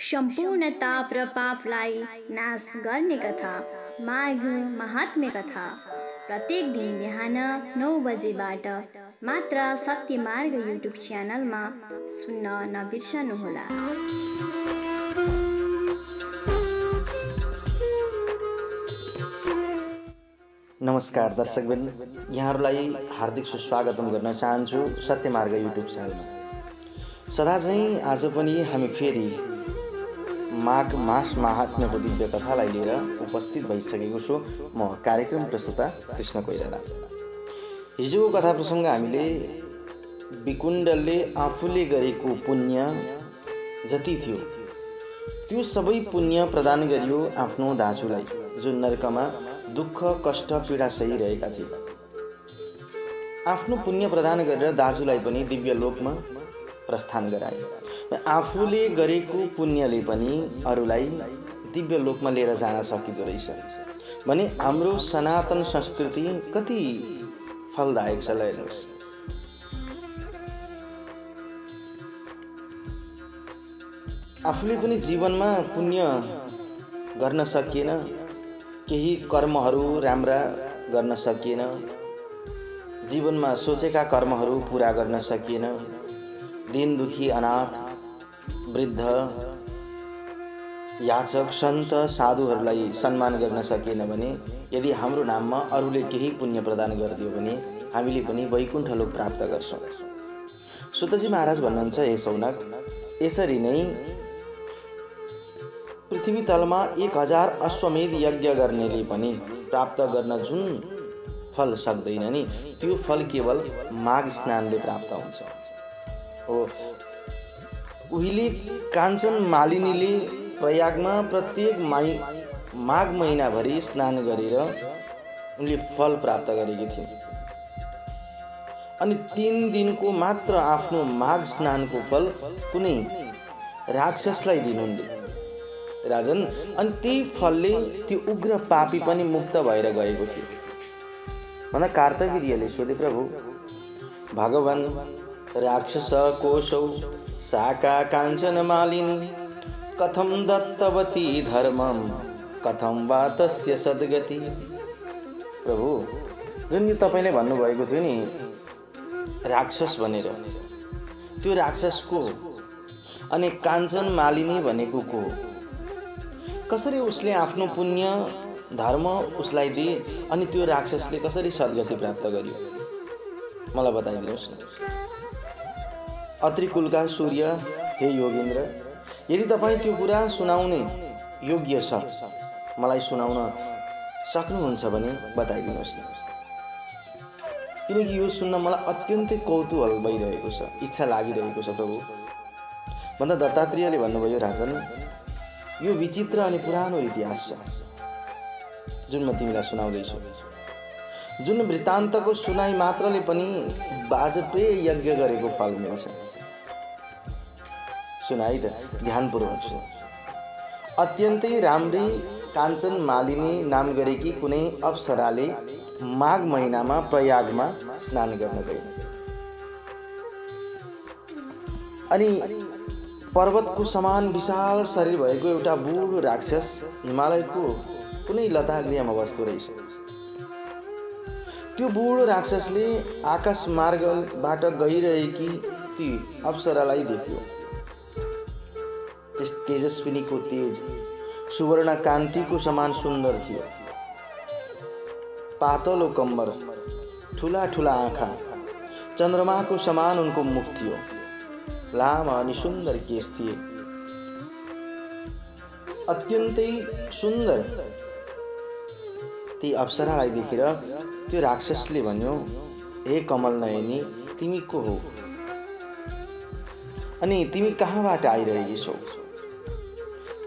सम्पूर्ण ताप र पापलाई नाश गर्ने कथा माघ महात्म्य कथा प्रत्येक दिन बिहान 9 बजेबाट मात्र सत्यमार्ग युट्युब च्यानलमा सुन्न नबिर्सनुहोला। नमस्कार दर्शकवृन्द, यहाँहरूलाई हार्दिक सुस्वागतम गर्न चाहन्छु सत्यमार्ग युट्युब च्यानलमा। सदाझैँ आज पनि हामी फेरि माघ मास महात्म्यको दिव्य कथालाई लिएर उपस्थित भइसकेको छु। म कार्यक्रम प्रस्तुता कृष्ण कोइराला। हिजोको कथा प्रसङ्ग हामीले विकुण्डले आफूले गरेको पुण्य जति थियो त्यो सबै पुण्य प्रदान गरियो आफ्नो दाजुलाई, जो नरकमा दुःख कष्ट पीडा सहिरहेका थिए। आफ्नो पुण्य प्रदान गरेर दाजुलाई पनि दिव्य लोकमा प्रस्थान गराए। आफूले गरेको पुण्यले पनि अरूलाई दिव्य लोकमा लिएर जान सकिँदो रहेछ भने हाम्रो सनातन संस्कृति कति फलदायक छ। हेर्नुहोस्, आफूले पनि जीवनमा पुण्य गर्न सकिएन, केही कर्महरू राम्रा गर्न सकिएन, जीवनमा सोचेका कर्महरू पूरा गर्न सकिएन, दीन दुखी अनाथ वृद्ध याचक सन्त साधुहरूलाई सम्मान गर्न सकिएन भने, यदि हाम्रो नाममा अरूले केही पुण्य प्रदान गरिदियो भने हामीले पनि वैकुण्ठ लोक प्राप्त गर्छौँ। सुतजी महाराज भन्नुहुन्छ, हे सौनक, यसरी नै पृथ्वी तलमा 1000 अश्वमेध यज्ञ गर्नेले पनि प्राप्त गर्न जुन फल सक्दैन नि, त्यो फल केवल माघ स्नानले प्राप्त हुन्छ। हो, उहिले काञ्चन मालिनीले प्रयागमा प्रत्येक माघ महिनाभरि स्नान गरेर उनले फल प्राप्त गरेकी थिइन्। अनि 3 दिनको मात्र आफ्नो माघ स्नानको फल कुनै राक्षसलाई दिनुहुन्थे राजन। अनि त्यही फलले त्यो उग्र पापी पनि मुक्त भएर गएको थियो। भन्दा कार्तवीर्यले सोधे, प्रभु भगवान राक्षस कोशौ साका काञ्चन मालिनी कथम दत्तवती धर्मम कथम वा तस्य सद्गति। प्रभु, जुन यो तपाईँले भन्नुभएको थियो नि राक्षस भनेर, त्यो राक्षस को अनि काञ्चन मालिनी भनेको को? कसरी उसले आफ्नो पुण्य धर्म उसलाई दिए अनि त्यो राक्षसले कसरी सद्गति प्राप्त गर्यो? मलाई बताइदिनुहोस् न। अत्रिकुलका सूर्य, हे योगेन्द्र, यदि तपाईँ त्यो कुरा सुनाउने योग्य छ, मलाई सुनाउन सक्नुहुन्छ भने बताइदिनुहोस् न, किनकि यो सुन्न मलाई अत्यन्तै कौतूहल भइरहेको छ, इच्छा लागिरहेको छ प्रभु। भन्दा दत्तात्रेयले भन्नुभयो, राजन, यो विचित्र अनि पुरानो इतिहास छ जुन म तिमीलाई सुनाउँदैछु, जुन वृत्तान्तको सुनाइ मात्रले पनि वाजपेय यज्ञ गरेको फल मिल्छ। सुनाइ त ध्यानपूर्वक सुन। अत्यन्तै राम्री काञ्चन मालिनी नाम गरेकी कुनै अप्सराले माघ महिनामा प्रयागमा स्नान गर्न गए। अनि पर्वतको समान विशाल शरीर भएको एउटा बुढो राक्षस हिमालयको कुनै लतागृहमा बस्दो रहेछ। त्यो बुढो राक्षसले आकाश मार्गबाट गइरहेकी ती अप्सरालाई देख्यो। त्यस तेजस्विनीको तेज सुवर्ण कान्तिको समान सुन्दर थियो। पातलो कम्बर, ठुला ठुला आँखा, चन्द्रमाको समान उनको मुख थियो। लामा अनि सुन्दर केश थिए। अत्यन्तै सुन्दर ती अप्सरालाई देखेर त्यो राक्षसले भन्यो, हे कमल नयनी, तिमी को हो अनि तिमी कहाँबाट आइरहेकी छौ?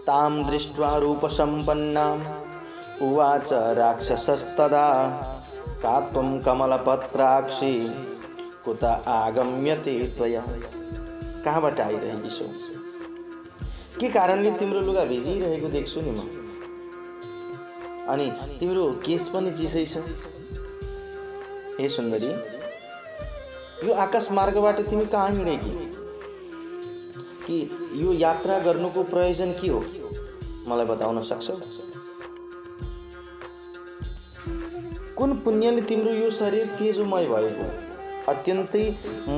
ताम दृष्ट्वा रूप सम्पन्नाम उवाच राक्षसस्तदा का त्वं कमलपत्राक्षी कुत आगम्यते त्वया। कहाँबाट आइरहेकी छौ? के कारणले तिम्रो लुगा भिजिरहेको देख्छु नि म, अनि तिम्रो केश पनि चिसै छ। हे सुन्दरी, यो आकाश मार्गबाट तिमी कहाँ हिँडेकी? कि यो यात्रा गर्नुको प्रयोजन के हो मलाई बताउन सक्छौ? कुन पुण्यले तिम्रो यो शरीर तेजोमय भएको अत्यन्तै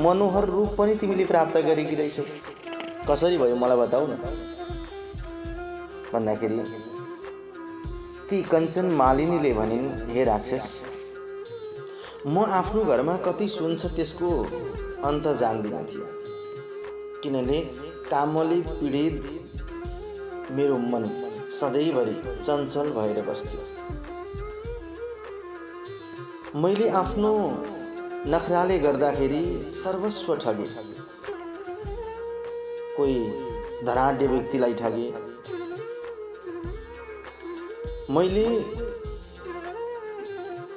मनोहर रूप पनि तिमीले प्राप्त गरेकी रहेछौ? कसरी भयो मलाई बताऊ न। भन्दाखेरि ती कञ्चन मालिनीले भनिन्, हे राक्षस, म आफ्नो घरमा कति सुन छ त्यसको अन्त जान्दिनँ थिएँ, किनभने कामले पीडित मेरो मन सधैँभरि चञ्चल भएर बस्थ्यो। मैले आफ्नो नखराले गर्दाखेरि सर्वस्व ठगे, कोही धनाढ्य व्यक्तिलाई ठगे।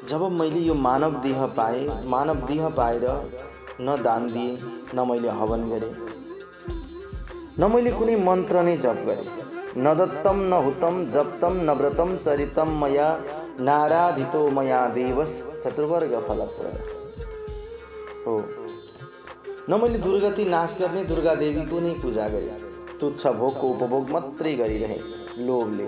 जब मैले यो मानव देह पाएँ, मानव देह पाएर न दान दिए, न मैले हवन गरेँ, न मैले कुनै मन्त्र नै जप गरेँ। न दत्तम न हुतम जप्तम न व्रतम चरितम मया नाराधितो मया देवस चतुर्वर्ग फलप्रद हो। न मैले दुर्गति नाश गर्ने दुर्गा देवीको नै पूजा गरेँ, तुच्छ भोगको उपभोग मात्रै गरिरहे लोभले।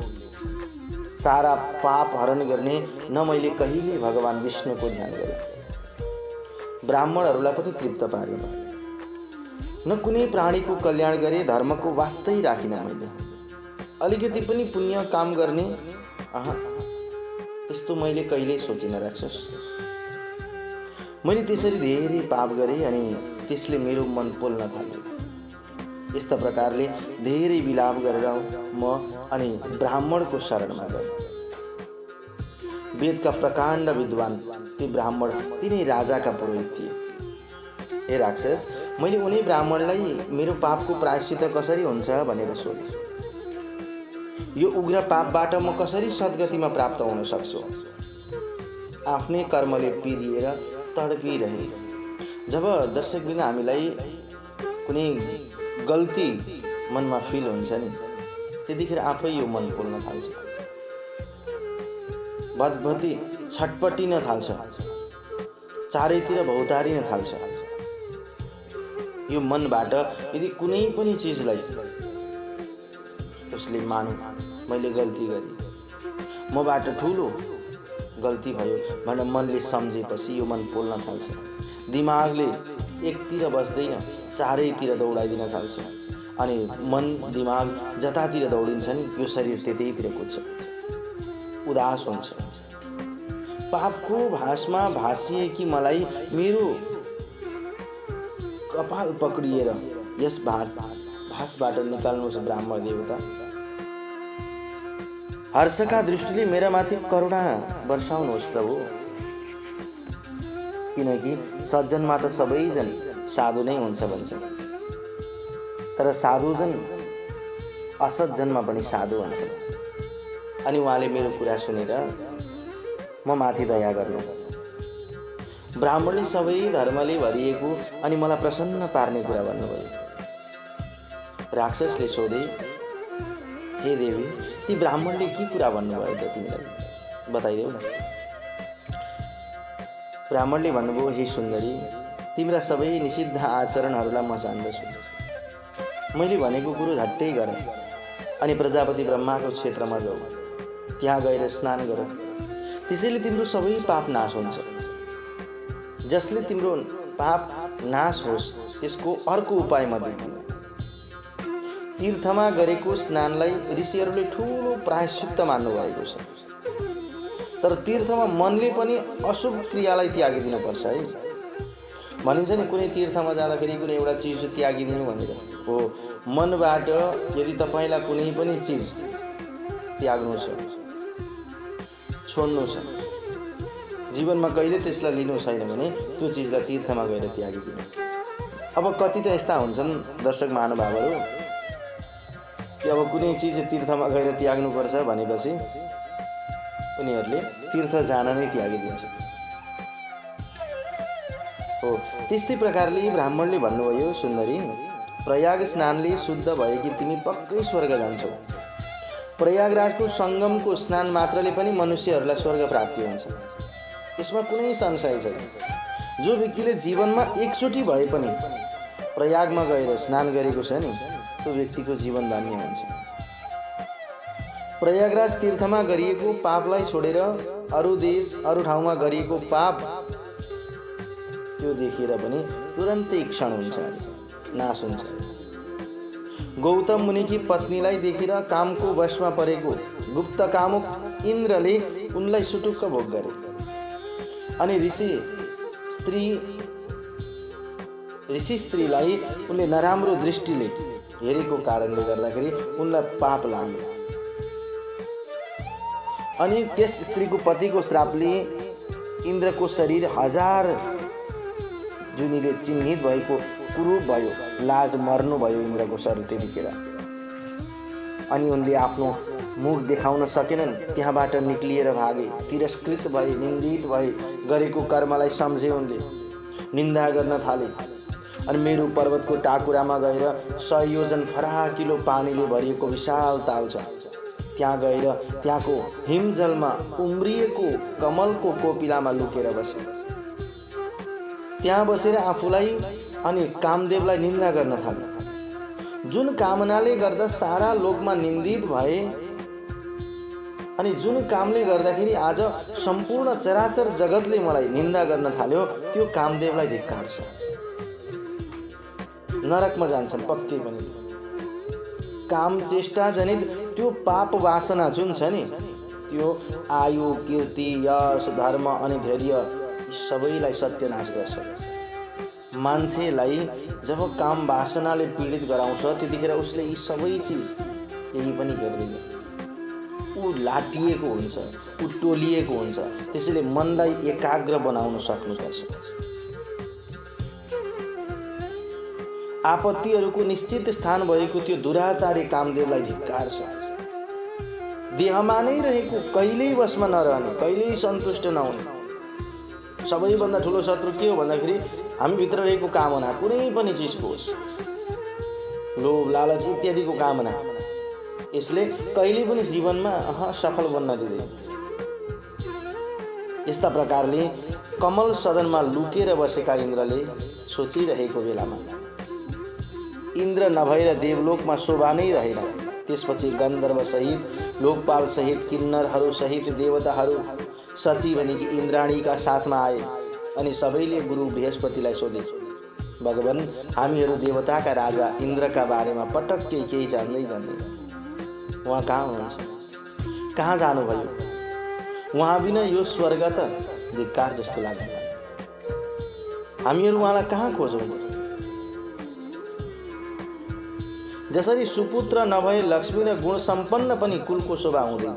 सारा पाप हरण गर्ने न मैले कहिले भगवान विष्णुको ध्यान गरेँ, ब्राह्मणहरूलाई पनि तृप्त पारेन, न कुनै प्राणीको कल्याण गरे, धर्मको वास्तै राखिन मैले। अलिकति पनि पुण्य काम गर्ने त्यस्तो मैले कहिल्यै सोचिन राक्षस। मैले त्यसरी धेरै पाप गरेँ अनि त्यसले मेरो मन पोल्न थाल्यो। यस्ता प्रकारले धेरै विलाप गरेर म अनि ब्राह्मणको शरणमा गएँ। वेदका प्रकाण्ड विद्वान ती ब्राह्मण तिनै राजाका पुरोहित थिए। हे राक्षस, मैले उनी ब्राह्मणलाई मेरो पापको प्रायश्चित कसरी हुन्छ भनेर सोधेँ। यो उग्र पापबाट म कसरी सद्गतिमा प्राप्त हुन सक्छु? आफ्नै कर्मले पिरिएर तडपिरहे। जब दर्शकबिन हामीलाई कुनै गल्ती मनमा फिल हुन्छ नि, त्यतिखेर आफै यो मन पोल्न थाल्छ, भतभती छटपटिन थाल्छ, चारैतिर भौतारिन थाल्छ। यो मनबाट यदि कुनै पनि चिजलाई उसले मानु मैले गल्ती गरेँ, मबाट ठुलो गल्ती भयो भनेर मनले सम्झेपछि यो मन पोल्न थाल्छ। दिमागले एकतिर बस्दैन, चारैतिर दौडाइदिन थाल्छ अनि मन दिमाग जतातिर दौडिन्छ नि यो शरीर त्यतैतिर कुद्छ, उदास हुन्छ। पापको भासमा भासिएकी मलाई मेरो कपाल पक्रिएर यस भासबाट निकाल्नुहोस् ब्राह्मण देवता। हर्षका दृष्टिले मेरा माथि करुणा वर्षाउनुहोस् प्रभु, किनकि सज्जनमा त सबैजन साधु नै हुन्छ भन्छ, तर साधुजन असज्जनमा पनि साधु हुन्छ। अनि उहाँले मेरो कुरा सुनेर म माथि दया गर्नु। ब्राह्मणले सबै धर्मले भरिएको अनि मलाई प्रसन्न पार्ने कुरा भन्नुभयो। राक्षसले सोधे, हे देवी, ती ब्राह्मणले के कुरा भन्नुभयो त तिमीलाई बताइदेऊ न। ब्राह्मणले भन्नुभयो, हे सुन्दरी, तिम्रा सबै निषिद्ध आचरणहरूलाई म जान्दछु। मैले भनेको कुरो झट्टै गर अनि प्रजापति ब्रह्माको क्षेत्रमा जाऊ, त्यहाँ गएर स्नान गर, त्यसैले तिम्रो सबै पाप नाश हुन्छ। जसले तिम्रो पाप नाश होस् त्यसको अर्को उपाय म दिन्छु। तीर्थमा गरेको स्नानलाई ऋषिहरूले ठुलो प्रायश्चित्त मान्नुभएको छ, तर तीर्थमा मनले पनि अशुभ क्रियालाई त्यागिदिनुपर्छ है। भनिन्छ नि कुनै तीर्थमा जाँदाखेरि कुनै एउटा चिज त्यागिदिनु भनेर हो। मनबाट यदि तपाईँलाई कुनै पनि चिज त्याग्नु छ, छोड्नु छ, जीवनमा कहिले त्यसलाई लिनु छैन भने त्यो चिजलाई तीर्थमा गएर त्यागिदिनु। अब कति त यस्ता हुन्छन् दर्शक महानुभावहरू कि अब कुनै चिज तीर्थमा गएर त्याग्नुपर्छ भनेपछि उनीहरूले तीर्थ जान नै त्यागिदिन्छ हो। त्यस्तै प्रकारले ब्राह्मणले भन्नुभयो, सुन्दरी, प्रयाग स्नानले शुद्ध भएकी तिमी पक्कै स्वर्ग जान्छौ। प्रयागराजको सङ्गमको स्नान मात्रले पनि मनुष्यहरूलाई स्वर्ग प्राप्ति हुन्छ, यसमा कुनै संशय छैन। जो व्यक्तिले जीवनमा एकचोटि भए पनि प्रयागमा गएर स्नान गरेको छ नि त्यो व्यक्तिको जीवन धन्य हुन्छ। प्रयागराज तीर्थमा गरिएको पापलाई छोडेर अरू देश अरू ठाउँमा गरिएको पाप त्यो देखेर पनि तुरन्तै क्षण हुन्छ, नाश हुन्छ। गौतम मुनिकी पत्नीलाई देखेर कामको वशमा परेको गुप्त कामुक इन्द्रले उनलाई सुटुक्क भोग गरे अनि ऋषि स्त्रीलाई उनले नराम्रो दृष्टिले हेरेको कारणले गर्दाखेरि उनलाई पाप लाग्यो अनि त्यस स्त्रीको पतिको श्रापले इन्द्रको शरीर 1000 जुनीले चिन्हित भएको कुरूप भयो, लाज मर्नु भयो इन्द्रको शरीर त्यतिखेर। अनि उनले आफ्नो मुख देखाउन सकेनन्, त्यहाँबाट निक्लिएर भागे, तिरस्कृत भए, निन्दित भए, गरेको कर्मलाई सम्झे, उनले निन्दा गर्न थाले अनि मेरु पर्वतको टाकुरामा गएर 100 योजन फराकिलो पानीले भरिएको विशाल ताल छ, त्यहाँ गएर त्यहाँको हिमजलमा उम्रिएको कमलको कोपिलामा लुकेर बसे। त्यहाँ बसेर आफूलाई अनि कामदेवलाई निन्दा गर्न थाले। जुन कामनाले गर्दा सारा लोकमा निन्दित भए अनि जुन कामले गर्दाखेरि आज सम्पूर्ण चराचर जगतले मलाई निन्दा गर्न थाल्यो, त्यो कामदेवलाई धिक्कार छ, नरकमा जान्छन् पक्कै पनि। काम चेष्टा जनित त्यो पाप वासना जुन छ नि, त्यो आयु, कीर्ति, यश, धर्म अनि धैर्य सबैलाई सत्यनाश गर्छ। मान्छेलाई जब काम वासनाले पीडित गराउँछ त्यतिखेर उसले यी सबै चिज केही पनि गर्दैन, ऊ लाटिएको हुन्छ, ऊ टोलिएको हुन्छ। त्यसैले मनलाई एकाग्र बनाउन सक्नुपर्छ। आपत्तिहरूको निश्चित स्थान भएको त्यो दुराचारी कामदेवलाई धिक्कार छ। देहमा नै रहेको कहिल्यै वशमा नरहने, कहिल्यै सन्तुष्ट नहुने। सबैभन्दा ठुलो शत्रु के हो भन्दाखेरि हामीभित्र रहेको कामना, कुनै पनि चिजको होस्, लोभ, लालच इत्यादिको कामना। यसले कहिले पनि जीवनमा सफल बन्न दिँदैन। यस्ता प्रकारले कमल सदनमा लुकेर बसेका इन्द्रले सोचिरहेको बेलामा इन्द्र नभएर देवलोकमा शोभा नै रहेन। त्यसपछि गन्धर्व सहित, लोकपाल सहित, किन्नरहरू सहित देवताहरू सची भनेकी इन्द्राणीका साथमा आए अनि सबैले गुरु बृहस्पतिलाई सोधे, भगवान, हामीहरू देवताका राजा इन्द्रका बारेमा पटक्कै केही जान्दै जान्दैन। उहाँ कहाँ हुनुहुन्छ? कहाँ जानुभयो? उहाँ बिना यो स्वर्ग त धिक्कार जस्तो लाग्छ। हामीहरू उहाँलाई कहाँ खोजौँ? जसरी सुपुत्र नभए लक्ष्मी र गुण सम्पन्न पनि कुलको शोभा हुँदैन,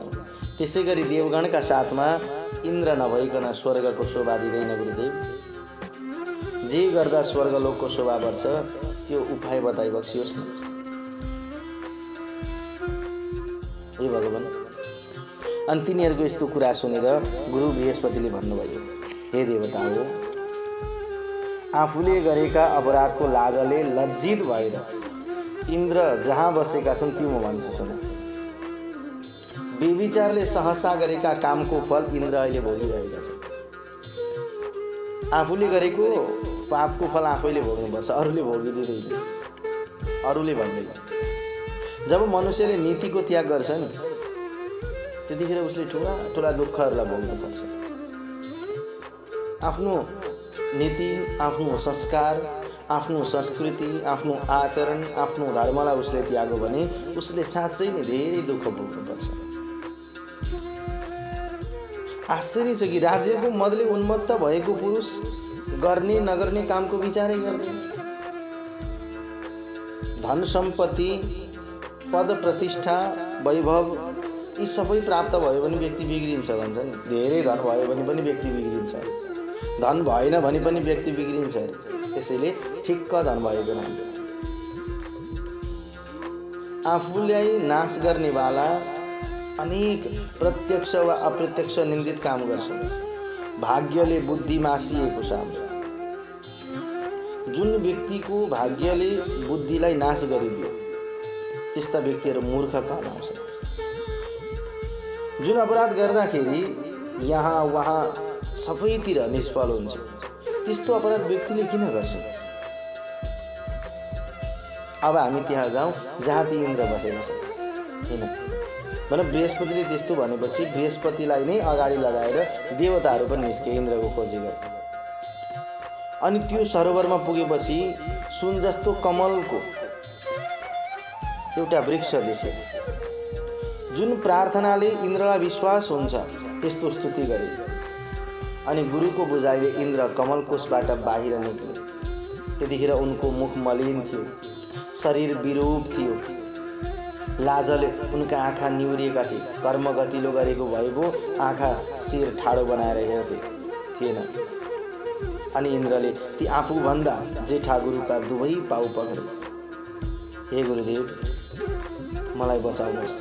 त्यसै गरी देवगणका साथमा इन्द्र नभइकन स्वर्गको शोभा दिँदैन गुरुदेव। जे गर्दा स्वर्गलोकको शोभा बढ्छ त्यो उपाय बताइबक्सियोस् न हे भगवान। अनि तिनीहरूको यस्तो कुरा सुनेर गुरु बृहस्पतिले भन्नुभयो, हे देवता हो, आफूले गरेका अपराधको लाजले लज्जित भएर इन्द्र जहाँ बसेका छन् त्यो म भन्छु सुन। बेविचारले सहसा गरेका कामको फल इन्द्र अहिले भोगिरहेका छन्। आफूले गरेको पापको फल आफैले भोग्नुपर्छ, अरूले भोगिदिँदैन, अरूले भन्दैन। जब मनुष्यले नीतिको त्याग गर्छ नि त्यतिखेर उसले ठुला ठुला दुःखहरूलाई भोग्नुपर्छ। आफ्नो नीति, आफ्नो संस्कार, आफ्नो संस्कृति, आफ्नो आचरण, आफ्नो धर्मलाई उसले त्याग्यो भने उसले साँच्चै नै धेरै दुःख भोग्नुपर्छ। आश्चर्य छ कि राज्यको मदले उन्मत्त भएको पुरुष गर्ने नगर्ने कामको विचारै गर्दैन। धन सम्पत्ति, पद प्रतिष्ठा, वैभव यी सबै प्राप्त भयो भने व्यक्ति बिग्रिन्छ भन्छन्। धेरै धन भयो भने पनि व्यक्ति बिग्रिन्छ, धन भएन भने पनि व्यक्ति बिग्रिन्छ। त्यसैले ठिक्क धन भएको नाम आफूलाई नाश गर्नेवाला अनेक प्रत्यक्ष वा अप्रत्यक्ष निन्दित काम गर्छन्। भाग्यले बुद्धि मासिएको साम। जुन व्यक्तिको भाग्यले बुद्धिलाई नाश गरिदियो त्यस्ता व्यक्तिहरू मूर्ख कहलाउँछन्। जुन अपराध गर्दाखेरि यहाँ वहाँ सबैतिर निष्फल हुन्छ त्यस्तो अपराध व्यक्तिले किन गर्छ? अब हामी त्यहाँ जाउँ जहाँ ती इन्द्र बसेका छन् हैन। मतलब बृहस्पतिले त्यस्तो भनेपछि बृहस्पतिलाई नै अगाडि लगाएर देवताहरू पनि निस्के इन्द्रको खोजी गरे। अनि त्यो सरोवरमा पुगेपछि सुन जस्तो कमलको एउटा वृक्ष देखे, जुन प्रार्थनाले इन्द्रलाई विश्वास हुन्छ त्यस्तो स्तुति गरे। अनि गुरुको बुझाइले इन्द्र कमलकोशबाट बाहिर निक्ले। त्यतिखेर उनको मुख मलिन थियो, शरीर विरूप थियो, लाजले उनका आँखा निहुरिएका थिए। कर्म गतिलो गरेको भएको आँखा शिर ठाडो बनाएर हेर्थे थिएन। अनि इन्द्रले ती आफूभन्दा जेठा गुरुका दुवै पाउ पक्रे। हे गुरुदेव, मलाई बचाउनुहोस्,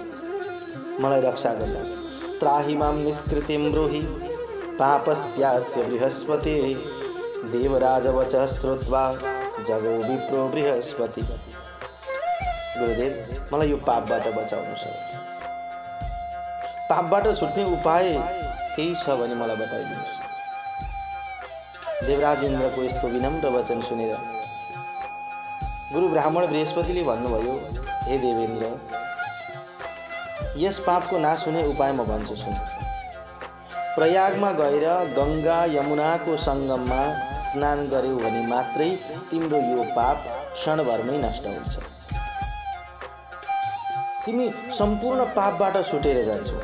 मलाई रक्षा गर्नुहोस्। त्राहि मां निष्कृतिं ब्रूहि पापस्यास्य बृहस्पति। देवराज वचः श्रुत्वा जगो विप्रो बृहस्पति। गुरुदेव, मलाई यो पापबाट बचाउनुहोस्। पापबाट छुट्ने उपाय केही छ भने मलाई बताइदिनुहोस्। देवराज इन्द्रको यस्तो विनम्र वचन सुनेर गुरु ब्राह्मण बृहस्पतिले भन्नुभयो, हे देवेन्द्र, यस पापको नाश हुने उपाय म भन्छु सुन। प्रयागमा गएर गङ्गा यमुनाको सङ्गममा स्नान गर्यौ भने मात्रै तिम्रो यो पाप क्षणभरमै नष्ट हुन्छ। तिमी सम्पूर्ण पापबाट छुटेर जान्छौ।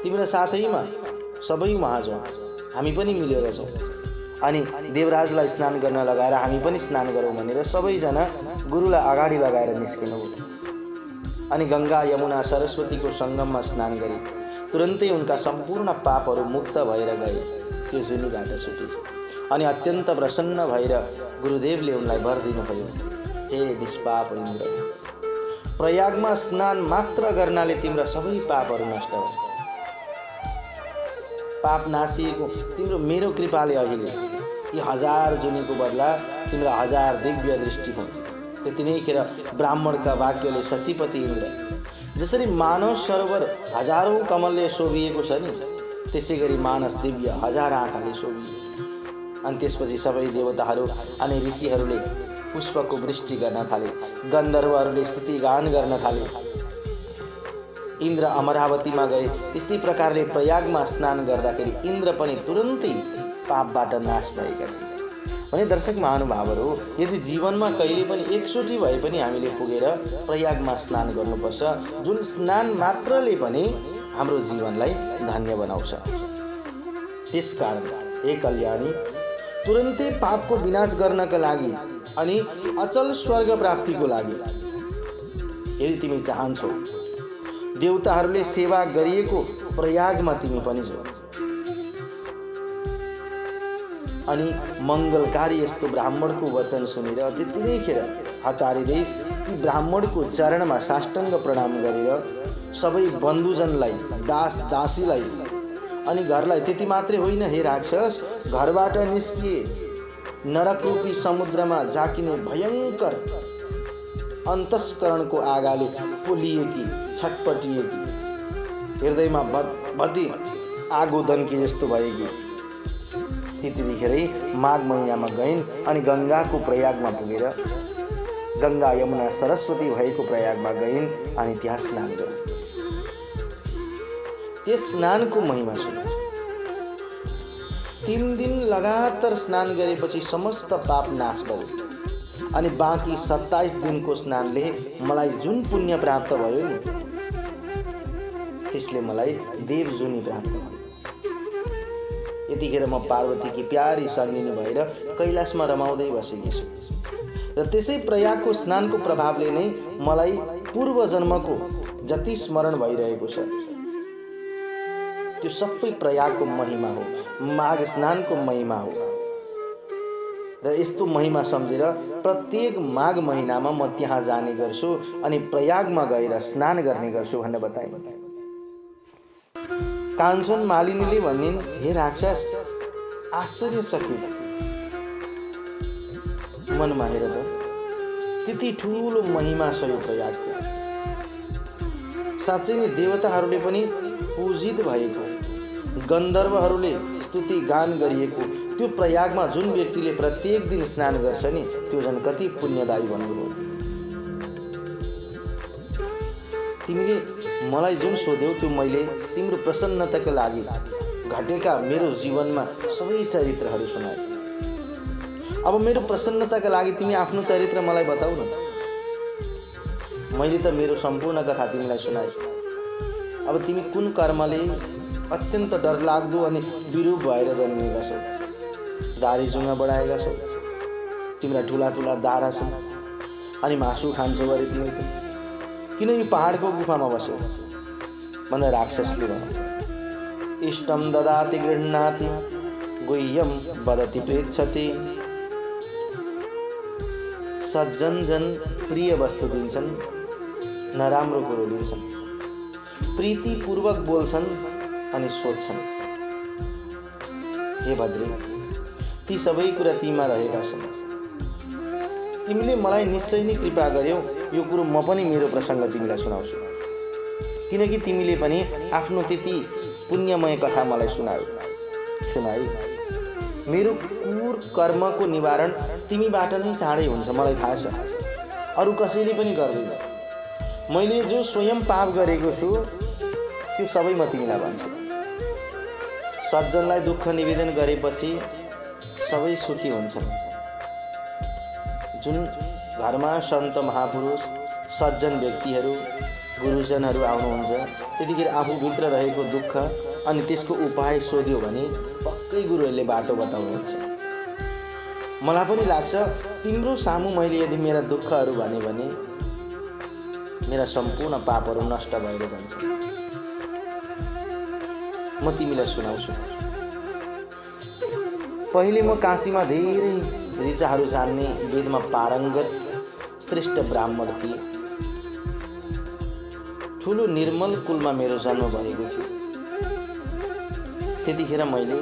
तिम्रो साथैमा सबै वहाँ जाउँ, हामी पनि मिलेर जाउँ। अनि देवराजलाई स्नान गर्न लगाएर हामी पनि स्नान गरौँ भनेर सबैजना गुरुलाई अगाडि लगाएर निस्किनु। अनि गङ्गा यमुना सरस्वतीको सङ्गममा स्नान गरे। तुरन्तै उनका सम्पूर्ण पापहरू मुक्त भएर गए, त्यो जुनीबाट छुटे। अनि अत्यन्त प्रसन्न भएर गुरुदेवले उनलाई वर दिनुभयो, हे निष्पाप इन्द्र, प्रयागमा स्नान मात्र गर्नाले तिम्रो सबै पापहरू नष्ट हुन्छ। पाप नासिएको तिम्रो मेरो कृपाले अहिले यी 1000 जुनीको बदला तिम्रो 1000 दिव्य दृष्टि हुन्छ। त्यतिनैखेर ब्राह्मणका वाक्यले सचिपति इन्द्र, जसरी मानस सरोवर हजारौं कमलले शोभिएको छ नि, त्यसै गरी मानस दिव्य 1000 आँखाले शोभियो। अनि त्यसपछि सबै देवताहरू अनि ऋषिहरूले पुष्पको वृष्टि गर्न थाले। गन्धर्वहरूले स्तुति गान गर्न थाले। इन्द्र अमरावतीमा गए। त्यस्तै प्रकारले प्रयागमा स्नान गर्दाखेरि इन्द्र पनि तुरन्तै पापबाट नाश भएका थिए। भने दर्शक महानुभावहरू, यदि जीवनमा कहिले पनि एकचोटि भए पनि हामीले पुगेर प्रयागमा स्नान गर्नुपर्छ, जुन स्नान मात्रले पनि हाम्रो जीवनलाई धन्य बनाउँछ। त्यसकारण हे कल्याणी, तुरन्तै पापको विनाश गर्नका लागि अनि अचल स्वर्ग प्राप्तिको लागि यदि तिमी चाहन्छौ, देवताहरूले सेवा गरिएको प्रयागमा तिमी पनि जाऊ। अनि मङ्गलकारी यस्तो ब्राह्मणको वचन सुनेर त्यतिनैखेर हतारिँदै ती ब्राह्मणको चरणमा साष्टाङ्ग प्रणाम गरेर सबै बन्धुजनलाई, दास दासीलाई अनि घरलाई, त्यति मात्रै होइन हे राक्षस, घरबाट निस्किए नरकरूपी समुद्रमा जाकिने भयङ्कर अन्तस्करणको आगाले पोलिएकी, छटपटिएकी, हृदयमा भद्दी आगो दन्के जस्तो भएकी, त्यतिखेरै माघ महिनामा गइन् अनि गङ्गाको प्रयागमा पुगेर गङ्गा यमुना सरस्वती भएको प्रयागमा गइन् अनि त्यहाँ स्नान गरिन्। त्यस स्नानको महिमा सुन। 3 दिन लगातार स्नान गरेपछि समस्त पाप नाश भयो। अनि बाँकी 27 दिनको स्नानले मलाई जुन पुण्य प्राप्त भयो नि, त्यसले मलाई देवजुनी प्राप्त भयो। यतिखेर म पार्वतीकी प्यारी सङ्गिनी भएर कैलाशमा रमाउँदै बसेकी छु। र त्यसै प्रयागको स्नानको प्रभावले नै मलाई पूर्व जन्मको जति स्मरण भइरहेको छ, त्यो सबै प्रयागको महिमा हो, माघ स्नानको महिमा हो। र यस्तो महिमा सम्झेर प्रत्येक माघ महिनामा म त्यहाँ जाने गर्छु अनि प्रयागमा गएर स्नान गर्ने गर्छु भनेर बताए। कान्छन मालिनीले भनिन्, हे राक्षस, आश्चर्यचकित मनमा हेर त, त्यति ठुलो महिमा छ यो प्रयागको। साँच्चै नै देवताहरूले पनि पूजित भएको, गन्धर्वहरूले स्तुति गान गरिएको त्यो प्रयागमा जुन व्यक्तिले प्रत्येक दिन स्नान गर्छ नि, त्यो झन् कति पुण्यदायी भन्नुभयो। तिमीले मलाई जुन सोध्यौ त्यो मैले तिम्रो प्रसन्नताको लागि घटेका मेरो जीवनमा सबै चरित्रहरू सुनाए। अब मेरो प्रसन्नताका लागि तिमी आफ्नो चरित्र मलाई बताऊ न। मैले त मेरो सम्पूर्ण कथा तिमीलाई सुनाए। अब तिमी कुन कर्मले अत्यन्त डरलाग्दो अनि विरूप भएर जन्मिएका छौ? दारी जुङ्गा बढाएका छौ, तिम्रा ठुला ठुला दारा छन् अनि मासु खान्छौ अरे तिमी त। किन यो पहाडको गुफामा बस्यौ? भन्दा राक्षसले भन्यो, इष्टम ददाति गृह्णाति गुह्यम वदति प्रेच्छति। सज्जन जन प्रिय वस्तु दिन्छन्, नराम्रो कुरो लिन्छन्, प्रीतिपूर्वक बोल्छन् अनि सोध्छन्। हे भद्रे, ती सबै कुरा तीमा रहेका छन्। तिमीले मलाई निश्चय नै कृपा गर्यौ, यो कुरो म पनि मेरो प्रसङ्ग तिमीलाई सुनाउँछु। किनकि तिमीले पनि आफ्नो त्यति पुण्यमय कथा मलाई सुनाई। मेरो क्रूर कर्मको निवारण तिमीबाट नै चाँडै हुन्छ, मलाई थाहा छ। अरू कसैले पनि गर्दैन। मैले जो स्वयं पाप गरेको छु त्यो सबै म तिमीलाई भन्छु। सज्जनलाई दुःख निवेदन गरेपछि सबै सुखी हुन्छन्। जुन घरमा सन्त महापुरुष सज्जन व्यक्तिहरू गुरुजनहरू आउनुहुन्छ त्यतिखेर आफूभित्र रहेको दुःख अनि त्यसको उपाय सोध्यो भने पक्कै गुरुहरूले बाटो बताउनुहुन्छ। मलाई पनि लाग्छ तिम्रो सामु मैले यदि मेरा दुःखहरू भने मेरा सम्पूर्ण पापहरू नष्ट भएर जान्छन्। म तिमीलाई सुनाउँछु। पहिले म काशीमा धेरै ऋचाहरू जान्ने वेदमा पारङ्गत श्रेष्ठ ब्राह्मण थिए। ठुलो निर्मल कुलमा मेरो जन्म भएको थियो। त्यतिखेर मैले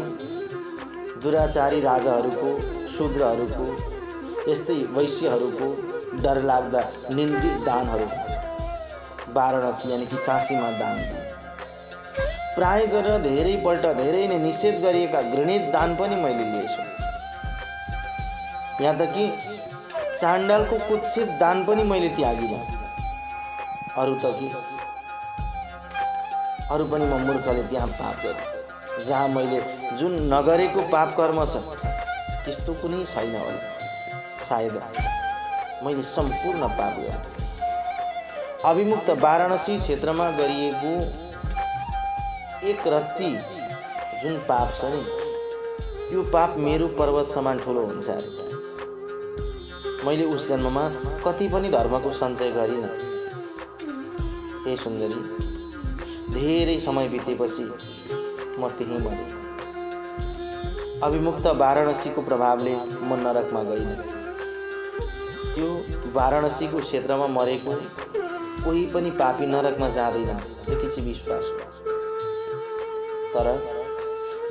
दुराचारी राजाहरूको, शूद्रहरूको, यस्तै वैश्यहरूको डरलाग्दा निन्दित दानहरू वाराणसी यानि कि काशीमा दान दिए। प्राय गरेर धेरैपल्ट धेरै नै निषेध गरिएका घृणित दान पनि मैले लिएछु। यहाँ त कि चाण्डालको कुत्सित दान पनि मैले त्यागिनँ। अरू पनि म मूर्खले त्यहाँ पाप गरेँ। जहाँ मैले जुन नगरेको पाप कर्म छ त्यस्तो कुनै छैन होला। सायद मैले सम्पूर्ण पाप गरेँ। अभिमुक्त वाराणसी क्षेत्रमा गरिएको एक रत्ती जुन पाप छ नि त्यो पाप मेरो पर्वत समान ठुलो हुन्छ। मैले उस जन्ममा कति पनि धर्मको सञ्चय गरिनँ। हे सुन्दरी, धेरै समय बितेपछि म त्यहीँ मरेँ। अभिमुक्त वाराणसीको प्रभावले म नरकमा गइनँ। त्यो वाराणसीको क्षेत्रमा मरेको कोही पनि पापी नरकमा जाँदैन, यति चाहिँ विश्वास हो। तर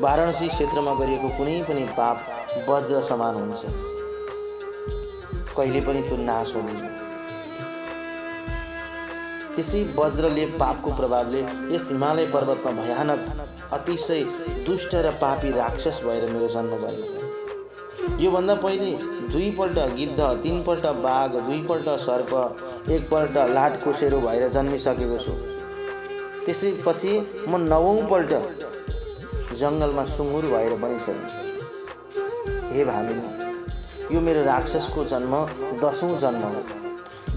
वाराणसी क्षेत्रमा गरिएको कुनै पनि पाप वज्र समान हुन्छ, कहिले पनि त्यो नाश हुँदैन। त्यसै वज्रले पापको प्रभावले यस हिमालय पर्वतमा भयानक अतिशय दुष्ट र पापी राक्षस भएर मेरो जन्म भयो। योभन्दा पहिले 2 पल्ट गिद्ध, 3 पल्ट बाघ, 2 पल्ट सर्प, 1 पल्ट लाटकोसेरो भएर जन्मिसकेको छु। त्यसैपछि म 9औं पल्ट जङ्गलमा सुँगुर भएर पनि छु। हे भामिनी, यो मेरो राक्षसको जन्म 10औं जन्म हो।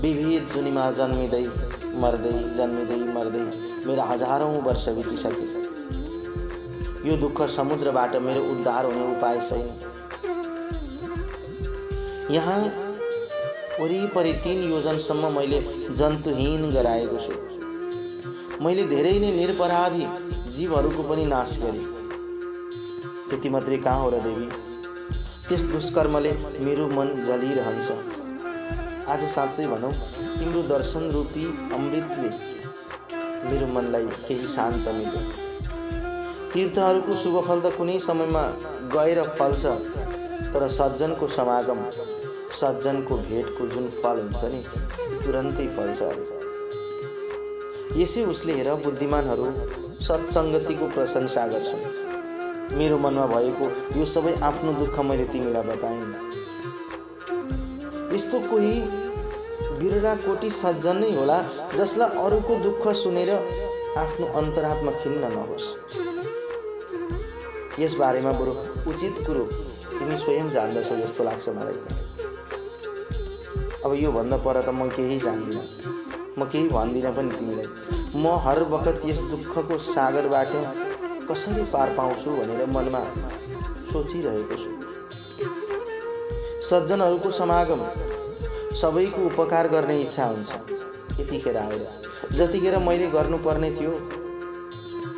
विविध जुनीमा जन्मिँदै मर्दै मेरा हजारौं वर्ष बितिसके। यो दुःख समुद्रबाट मेरो उद्धार हुने उपाय छैन। यहाँ वरिपरि 3 योजनसम्म मैले जन्तुहीन गराएको छु। मैले धेरै नै निरपराधी जीवहरूको पनि नाश गरेँ। त्यति मात्रै कहाँ हो र देवी, त्यस दुष्कर्मले मेरो मन जलिरहन्छ। आज साँच्चै भनौँ, तिम्रो दर्शन रूपी अमृतले मेरो मनलाई केही शान्त मिल्यो। तीर्थहरूको शुभफल त कुनै समयमा गएर फल्छ, तर सज्जनको समागम, सज्जनको भेटको जुन फल हुन्छ नि त्यो तुरन्तै फल्छ। यसै उसले हेर बुद्धिमानहरू सत्सङ्गतिको प्रशंसा गर्छन्। मेरो मनमा भएको यो सबै आफ्नो दुःख मैले तिमीलाई बताएँ। यस्तो कोही बिरला कोटी सज्जन नै होला जसलाई अरूको दुःख सुनेर आफ्नो अन्तरात्मा खिन्न नहोस्। यस बारेमा बरु उचित कुरो तिमी स्वयं जान्दछौ जस्तो लाग्छ मलाई। अब यो भन्दा पर त म केही जान्दिनँ, म केही भन्दिनँ पनि तिमीलाई। म हर वखत यस दुःखको सागरबाट कसरी पार पाउँछु भनेर मनमा सोचिरहेको छु। सज्जनहरूको समागम, सबैको उपकार गर्ने इच्छा हुन्छ। यतिखेर आएर जतिखेर मैले गर्नुपर्ने थियो,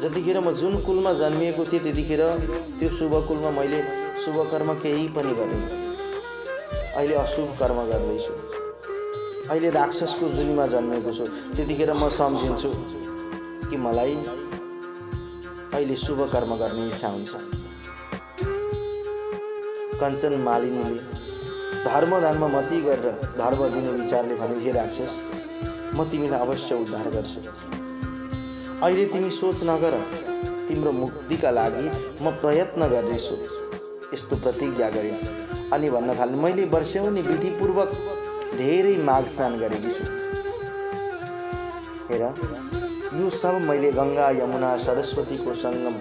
जतिखेर म जुन कुलमा जन्मिएको थिएँ त्यतिखेर त्यो शुभ कुलमा मैले शुभ कर्म केही पनि गरिनँ। अहिले अशुभ कर्म गर्दैछु। अहिले राक्षसको जुनीमा जन्मेको छु। त्यतिखेर म सम्झिन्छु कि मलाई अहिले शुभ कर्म गर्ने इच्छा हुन्छ। कञ्चन मालिनीले धर्मदानमा मती गरेर धर्म दिने विचारले भने, हे राक्षस, म तिमीलाई अवश्य उद्धार गर्छु। अहिले तिमी सोच नगर, तिम्रो मुक्तिका लागि म प्रयत्न गर्दैछु। यस्तो प्रतिज्ञा गर्यो अनि भन्न थाल्नु, मैले वर्षौनी विधिपूर्वक धेरै माघ स्नान गरेकी छु। हेर, यो सब मैले गङ्गा यमुना सरस्वतीको सङ्गम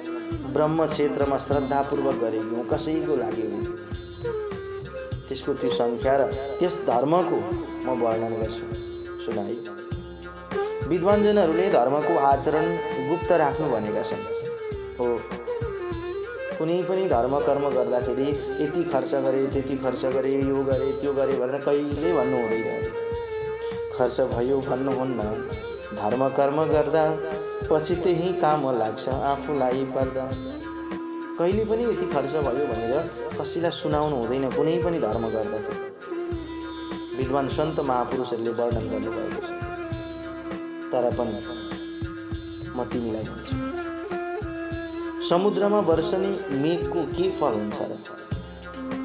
ब्रह्म क्षेत्रमा श्रद्धापूर्वक गरेकी हुँ। कसैको लागि होइन। त्यसको त्यो सङ्ख्या र त्यस धर्मको म वर्णन गर्छु। सुन है, विद्वानजनहरूले धर्मको आचरण गुप्त राख्नु भनेका छन्। हो, कुनै पनि धर्म कर्म गर्दाखेरि यति खर्च गरे, त्यति खर्च गरे, यो गरे, त्यो गरे भनेर कहिले भन्नु हुँदैन। खर्च भयो भन्नुहुन्न। धर्म कर्म गर्दा पछि त्यही काम लाग्छ आफूलाई पर्दा। कहिले पनि यति खर्च भयो भनेर कसैलाई सुनाउनु हुँदैन कुनै पनि धर्म गर्दाखेरि। विद्वान सन्त महापुरुषहरूले वर्णन गर्नुभएको छ। तर पनि म तिमीलाई भन्छु, समुद्रमा वर्षने मेघको के फल हुन्छ र?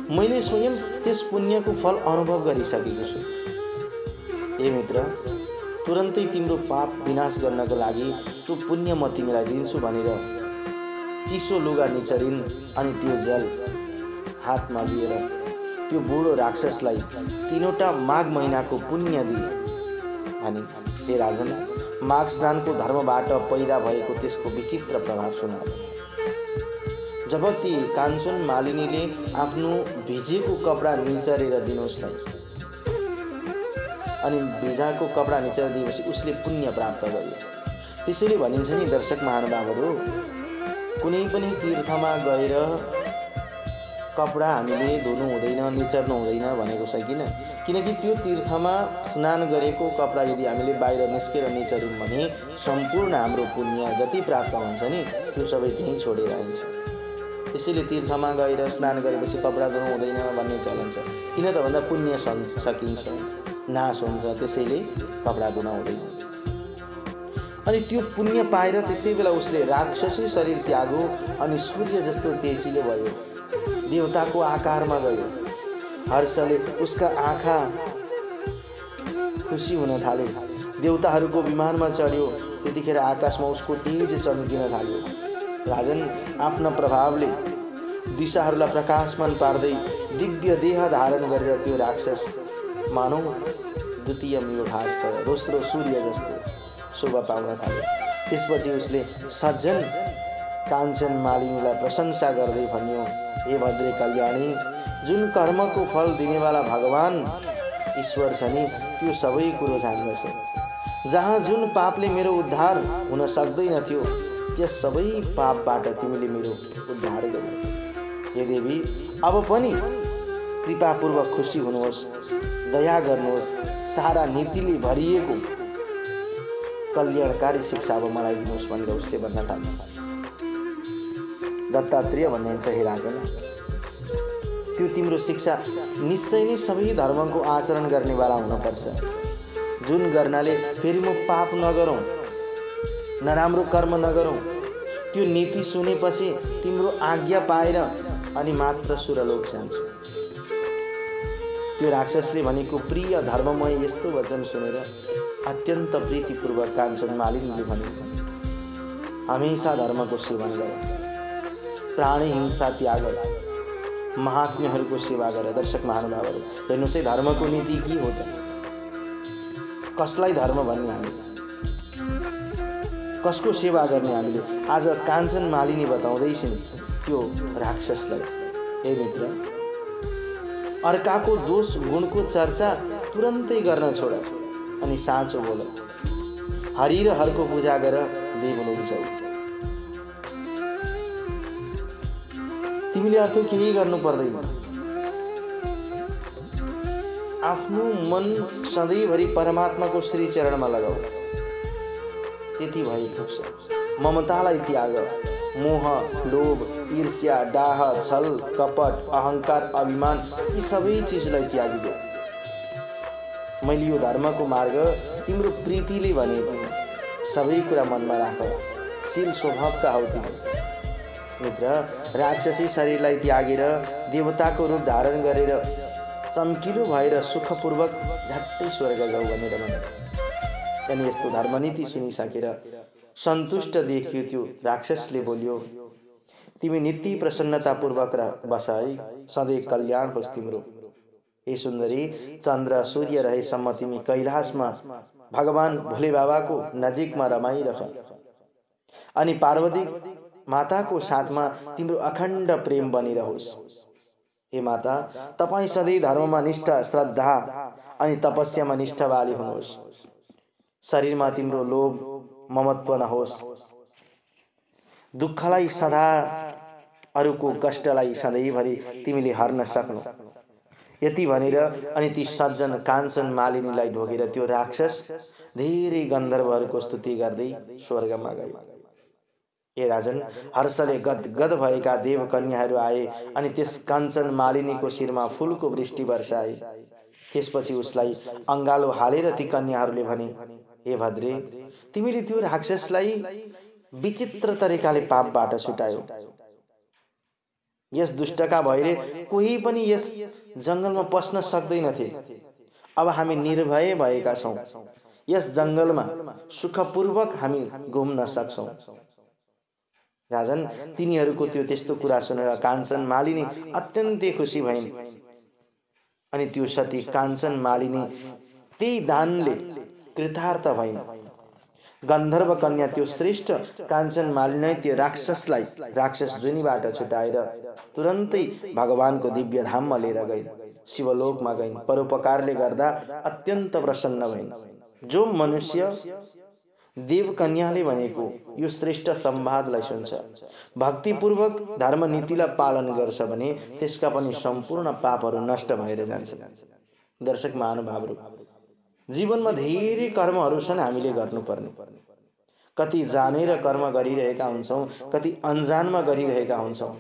मैले स्वयं त्यस पुण्यको फल अनुभव गरिसकेको छु। ए मित्र, तुरन्तै तिम्रो पाप विनाश गर्नको लागि त्यो पुण्य म तिमीलाई दिन्छु भनेर चिसो लुगा निचरिन् अनि त्यो जल हातमा लिएर त्यो बुढो राक्षसलाई 3वटा माघ महिनाको पुण्य दिए। अनि हे राजन, माघ स्नानको धर्मबाट पैदा भएको त्यसको विचित्र प्रभाव सुन। जब ती काञ्चन मालिनीले आफ्नो भिजेको कपडा निचरेर दिनुहोस्लाई अनि भिजाको कपडा निचरेर दिएपछि उसले पुण्य प्राप्त गर्यो। त्यसैले भनिन्छ नि दर्शक महानुभावहरू, कुनै पनि तीर्थमा गएर कपडा हामीले धुनु हुँदैन, निचर्नु हुँदैन भनेको छ। किनकि त्यो तीर्थमा स्नान गरेको कपडा यदि हामीले बाहिर निस्केर निचर्यौँ भने सम्पूर्ण हाम्रो पुण्य जति प्राप्त हुन्छ नि त्यो सबै त्यहीँ छोडेर आइन्छ। त्यसैले तीर्थमा गएर स्नान गरेपछि कपडा धुनु हुँदैन भन्ने चलन छ। किन त भन्दा पुण्य सकिन्छ, नाश हुन्छ, त्यसैले कपडा धुन हुँदैन। अनि त्यो पुण्य पाएर त्यसै बेला उसले राक्षसी शरीर त्याग्यो अनि सूर्य जस्तो तेजिलो भयो, देवताको आकारमा गयो। हर्षले उसका आँखा खुसी हुन थाले। देवताहरूको विमानमा चढ्यो। त्यतिखेर आकाशमा उसको तेज चम्किन थाल्यो। राजन आफ्ना प्रभावले दिशाहरूलाई प्रकाशमान पार्दै दिव्य देह धारण गरेर त्यो राक्षस मानौ द्वितीय मृगभास्कर, दोस्रो सूर्य जस्तो शोभा पाउन थाल्यो। त्यसपछि उसले सज्जन काञ्चन मालिनीलाई प्रशंसा गर्दै भन्यो, हे भद्रे कल्याणी, जुन कर्मको फल दिनेवाला भगवान ईश्वर छ नि त्यो सबै कुरो जान्दछ। जहाँ जुन पापले मेरो उद्धार हुन सक्दैन थियो त्यस सबै पापबाट तिमीले मेरो उद्धार गर्यौ। हे देवी, अब पनि कृपापूर्वक खुसी हुनुहोस्, दया गर्नुहोस्। सारा नीतिले भरिएको कल्याणकारी शिक्षा अब मलाई दिनुहोस् भनेर उसले भन्न थाल्यो। दत्तात्रेय भन्नुहुन्छ, हे राजन, त्यो तिम्रो शिक्षा निश्चय नै सबै धर्मको आचरण गर्नेवाला हुनुपर्छ। जुन गर्नाले फेरि म पाप नगरौँ, नराम्रो कर्म नगरौँ। त्यो नीति सुनेपछि तिम्रो आज्ञा पाएर अनि मात्र सुरलोक जान्छु। त्यो राक्षसले भनेको प्रिय धर्ममय यस्तो वचन सुनेर अत्यन्त प्रीतिपूर्वक काञ्चन मालिनीले भनेको, हमेशा धर्मको सेवन गर, प्राणी हिंसा त्याग गर, महात्म्यहरूको सेवा गर। दर्शक महानुभावहरू हेर्नुहोस् है, धर्मको नीति के हो त? कसलाई धर्म भन्ने हामीले, कसको सेवा गर्ने हामीले। आज काञ्चन मालिनी बताउँदैछिन् त्यो राक्षसलाई। हे मित्र, अर्काको दोष गुणको चर्चा तुरन्तै गर्न छोड अनि साँचो बोल। हरि र हरको पूजा गर, देवलोक जाऊ। तिमीले अर्थ केही गर्नु पर्दैन। आफ्नो मन सधैँभरि परमात्माको श्री चरणमा लगाऊ, त्यति भई पुग्छ। ममतालाई त्याग, मोह, लोभ, ईर्ष्या, डाह, छल, कपट, अहंकार, अभिमान यी सबै चिजलाई त्यागिदेऊ। मैले यो धर्मको मार्ग तिम्रो प्रीतिले भनेको, सबै कुरा मनमा राख। शील स्वभावका हौ तिमी। मित्र, राक्षसी शरीरलाई त्यागेर देवताको रूप धारण गरेर चम्किलो भएर सुखपूर्वक झट्टै स्वर्ग जाऊ भनेर भने। अनि यस्तो धर्मनीति सुनिसकेर सन्तुष्ट देखियो त्यो राक्षसले बोल्यो, तिमी नित्य प्रसन्नतापूर्वक बस है, सधैँ कल्याण होस् तिम्रो। हे सुन्दरी, चन्द्र सूर्य रहेसम्म तिमी कैलाशमा भगवान भोले बाबाको नजिकमा रमाइरह अनि पार्वती माताको साथमा तिम्रो अखण्ड प्रेम बनिरहोस्। हे माता, तपाईँ सधैँ धर्ममा निष्ठा, श्रद्धा अनि तपस्यामा निष्ठावाली हुनुहोस्। शरीरमा तिम्रो लोभ, ममत्व नहोस्। दुःखलाई सदा, अरूको कष्टलाई सधैँभरि तिमीले हर्न सक्नु। यति भनेर अनि ती सज्जन काञ्चन मालिनीलाई ढोगेर त्यो राक्षस धेरै गन्धर्वहरूको स्तुति गर्दै स्वर्गमा गयो। हे राजन, हर्षले गदगद भएका देव कन्याहरू आए अनि त्यस काञ्चन मालिनीको शिरमा फूलको वृष्टि वर्षाए। त्यसपछि उसलाई अंगालो हालेर ती कन्याहरूले भने, हे भद्रे, तिमीले त्यो राक्षसलाई विचित्र तरिकाले पापबाट छुटायो। यस दुष्टका भयले कोही पनि यस जंगलमा पस्न सक्दैनथे। अब हामी निर्भय भएका छौं। यस जंगलमा सुखपूर्वक हामी घुम्न सक्छौं। राजन, तिनीहरूको त्यो त्यस्तो कुरा सुनेर काञ्चन मालिनी अत्यन्तै खुसी भइन् अनि त्यो सती काञ्चन मालिनी त्यही दानले कृतार्थ भइन्। गन्धर्व कन्या त्यो श्रेष्ठ काञ्चन मालिनी त्यो राक्षसलाई राक्षस जुनीबाट छुटाएर तुरन्तै भगवानको दिव्य धाममा लिएर गइन्। शिवलोकमा गइन्। परोपकारले गर्दा अत्यन्त प्रसन्न भइन्। जो मनुष्य देव कन्याले भनेको यो श्रेष्ठ संवादलाई सुन्छ, भक्तिपूर्वक धर्म नीतिलाई पालन गर्छ भने त्यसका पनि सम्पूर्ण पापहरू नष्ट भएर जान्छन्। दर्शक महानुभावहरू, जीवनमा धेरै कर्महरू छन् हामीले गर्नुपर्ने। कति जानेर कर्म गरिरहेका हुन्छौं, कति अनजानमा गरिरहेका हुन्छौं।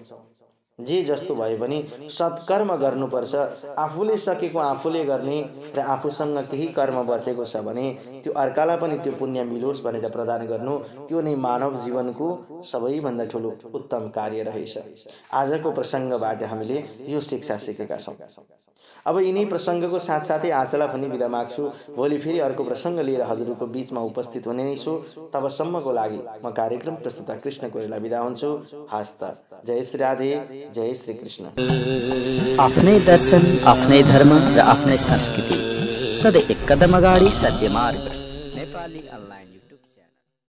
जे जस्तो भए पनि सत्कर्म गर्नुपर्छ। आफूले सकेको आफूले गर्ने र आफूसँग केही कर्म बचेको छ भने त्यो अर्कालाई पनि त्यो पुण्य मिलोस् भनेर प्रदान गर्नु, त्यो नै मानव जीवनको सबैभन्दा ठुलो उत्तम कार्य रहेछ। आजको प्रसङ्गबाट हामीले यो शिक्षा सिकेका छौं। अब यिनै प्रसङ्गको साथसाथै आजलाई पनि बिदा माग्छु। भोलि फेरि अर्को प्रसङ्ग लिएर हजुरको बीचमा उपस्थित हुने नै छु। तबसम्मको लागि म कार्यक्रम प्रस्तुता कृष्ण कोइराला बिदा हुन्छु। हस्त। जय श्री राधे, जय श्री कृष्ण। आफ्नै दर्शन, आफ्नै धर्म र आफ्नै संस्कृति, सधैँ एक कदम अगाडि सत्य मार्ग नेपाली अनलाइन।